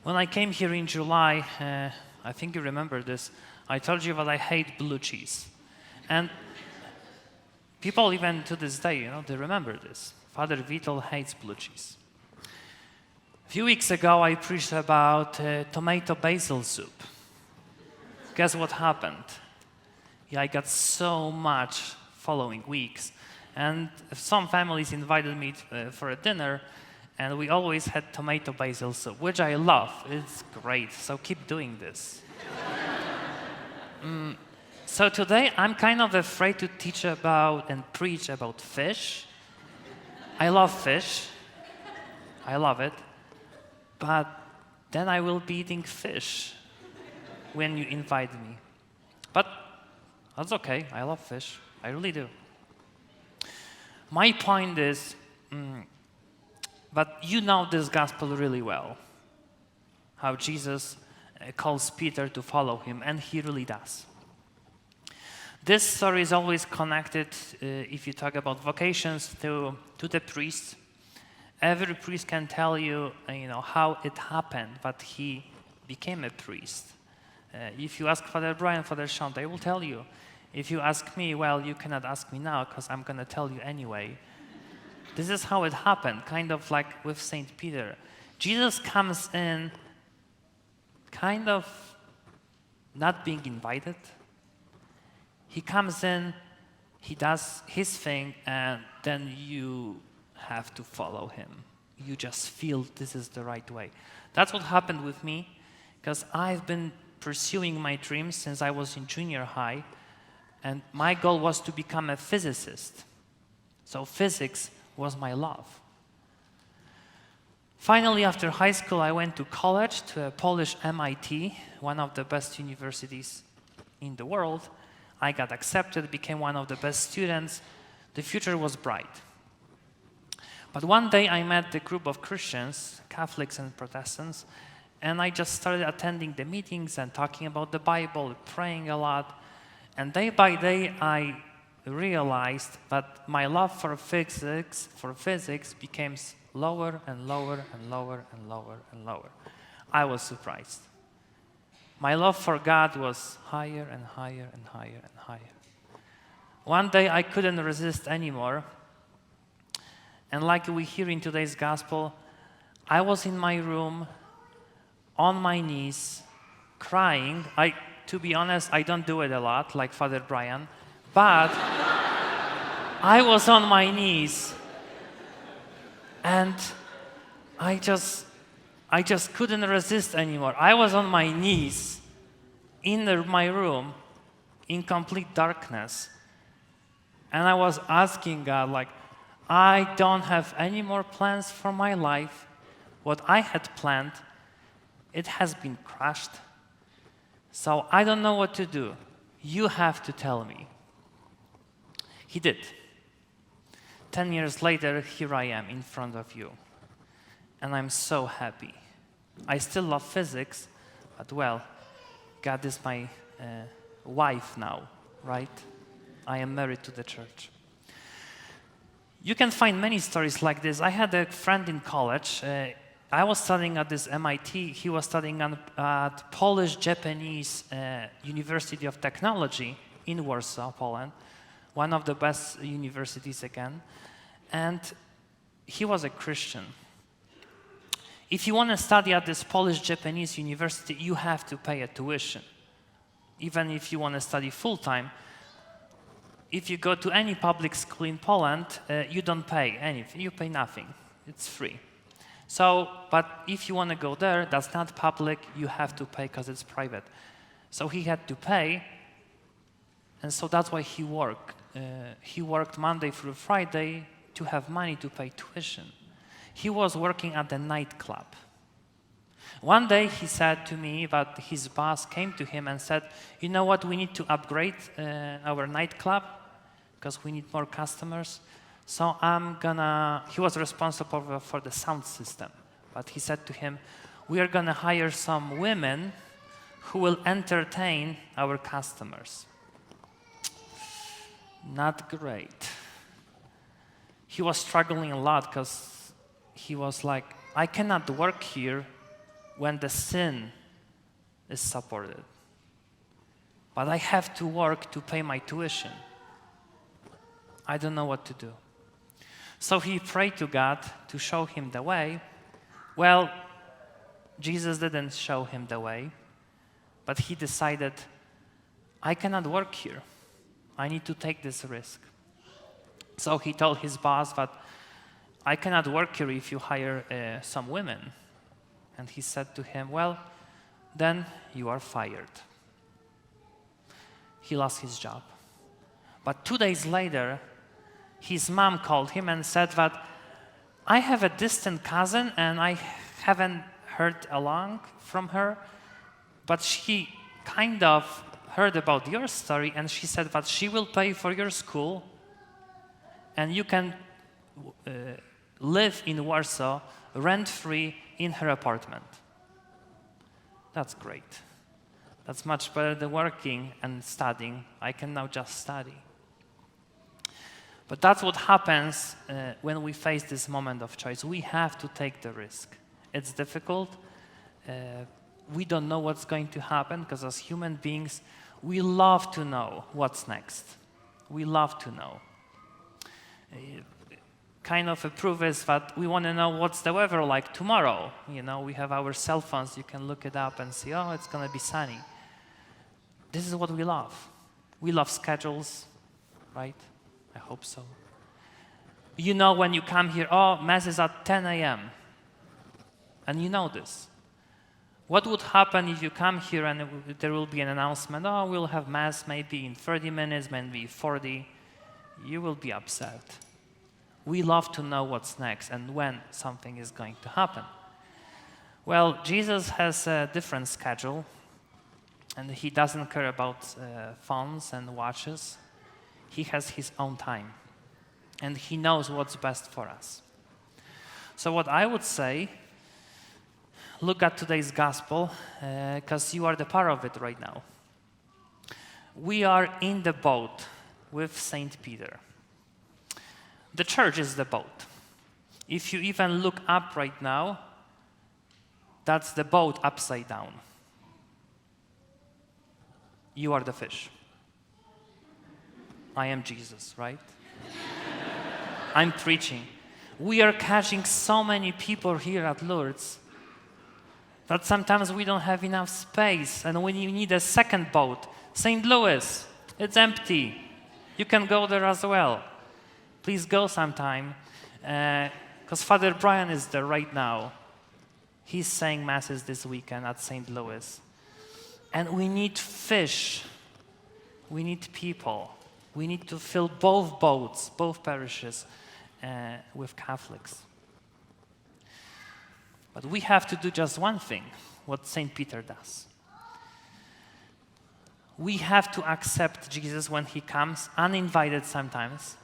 When I came here in July, I think you remember this, I told you that I hate blue cheese. And people even to this day, they remember this. Father Witold hates blue cheese. A few weeks ago, I preached about tomato basil soup. Guess what happened? I got so much following weeks. And some families invited me for a dinner, and we always had tomato basil soup, which I love. It's great, so keep doing this. So today, I'm kind of afraid to teach about and preach about fish. I love fish. I love it. But then I will be eating fish when you invite me. But that's okay. I love fish. I really do. My point is that you know this gospel really well. How Jesus calls Peter to follow him, and he really does. This story is always connected, if you talk about vocations, to the priest. Every priest can tell you, how it happened that he became a priest. If you ask Father Brian, Father Sean, they will tell you. If you ask me, well, you cannot ask me now because I'm going to tell you anyway. This is how it happened, kind of like with St. Peter. Jesus comes in kind of not being invited. He comes in, he does his thing, and then you have to follow him. You just feel this is the right way. That's what happened with me, because I've been pursuing my dreams since I was in junior high, and my goal was to become a physicist. So physics was my love. Finally, after high school, I went to college, to a Polish MIT, one of the best universities in the world. I got accepted, became one of the best students. The future was bright. But one day I met a group of Christians, Catholics and Protestants, and I just started attending the meetings and talking about the Bible, praying a lot. And day by day, I realized that my love for physics became lower and lower and lower and lower and lower. I was surprised. My love for God was higher and higher and higher and higher. One day I couldn't resist anymore. And like we hear in today's gospel, I was in my room, on my knees, crying. To be honest, I don't do it a lot, like Father Brian, but I was on my knees, and I just couldn't resist anymore. I was on my knees in my room in complete darkness, and I was asking God, I don't have any more plans for my life. What I had planned, it has been crushed. So I don't know what to do. You have to tell me. He did. 10 years later, here I am in front of you. And I'm so happy. I still love physics, but well, God is my wife now, right? I am married to the church. You can find many stories like this. I had a friend in college. I was studying at this MIT. He was studying at Polish-Japanese University of Technology in Warsaw, Poland, one of the best universities again. And he was a Christian. If you want to study at this Polish-Japanese university, you have to pay a tuition. Even if you want to study full-time, if you go to any public school in Poland, you don't pay anything. You pay nothing. It's free. But if you want to go there, that's not public. You have to pay because it's private. So he had to pay, and so that's why he worked. He worked Monday through Friday to have money to pay tuition. He was working at the nightclub. One day he said to me that his boss came to him and said, you know what, we need to upgrade our nightclub because we need more customers. So he was responsible for the sound system. But he said to him, we are going to hire some women who will entertain our customers. Not great. He was struggling a lot because he was like, I cannot work here when the sin is supported. But I have to work to pay my tuition. I don't know what to do. So he prayed to God to show him the way. Well, Jesus didn't show him the way, but he decided, I cannot work here. I need to take this risk. So he told his boss that I cannot work here if you hire some women. And he said to him, well, then you are fired. He lost his job. But 2 days later, his mom called him and said that I have a distant cousin and I haven't heard along from her, but she kind of heard about your story and she said that she will pay for your school and you can live in Warsaw rent-free in her apartment. That's great. That's much better than working and studying. I can now just study. But that's what happens when we face this moment of choice. We have to take the risk. It's difficult. We don't know what's going to happen because as human beings, we love to know what's next. We love to know. Kind of a proof is that we want to know what's the weather like tomorrow. You know, we have our cell phones. You can look it up and see, oh, it's going to be sunny. This is what we love. We love schedules, right? I hope so. You know when you come here, oh, Mass is at 10 a.m. And you know this. What would happen if you come here and there will be an announcement, oh, we'll have Mass maybe in 30 minutes, maybe 40. You will be upset. We love to know what's next and when something is going to happen. Well, Jesus has a different schedule, and he doesn't care about phones and watches. He has his own time, and he knows what's best for us. So what I would say, look at today's gospel, because you are the part of it right now. We are in the boat with Saint Peter. The church is the boat. If you even look up right now, that's the boat upside down. You are the fish. I am Jesus, right? I'm preaching. We are catching so many people here at Lourdes that sometimes we don't have enough space, and when you need a second boat, St. Louis, it's empty. You can go there as well. Please go sometime, because Father Brian is there right now. He's saying Masses this weekend at St. Louis. And we need fish. We need people. We need to fill both boats, both parishes, with Catholics. But we have to do just one thing, what St. Peter does. We have to accept Jesus when he comes, uninvited sometimes.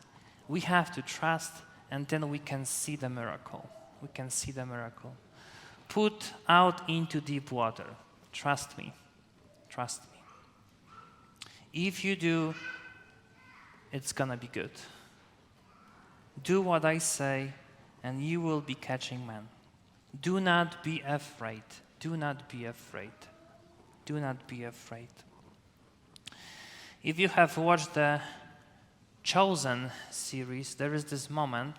We have to trust, and then we can see the miracle. We can see the miracle. Put out into deep water. Trust me. Trust me. If you do, it's going to be good. Do what I say, and you will be catching men. Do not be afraid. Do not be afraid. Do not be afraid. If you have watched the Chosen series, there is this moment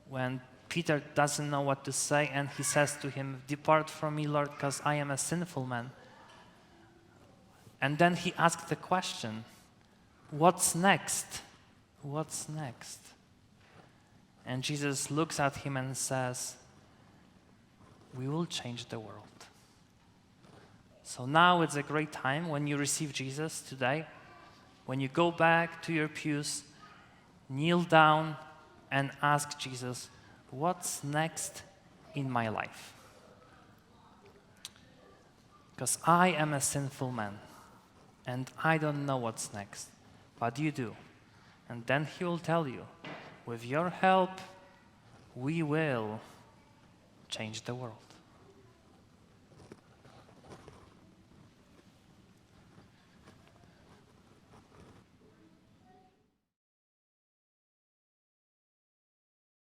when Peter doesn't know what to say, and he says to him, "Depart from me, Lord, because I am a sinful man." And then he asks the question, what's next? What's next? And Jesus looks at him and says, we will change the world. So now it's a great time when you receive Jesus today. When you go back to your pews, kneel down and ask Jesus, what's next in my life? Because I am a sinful man, and I don't know what's next, but you do. And then he will tell you, with your help, we will change the world.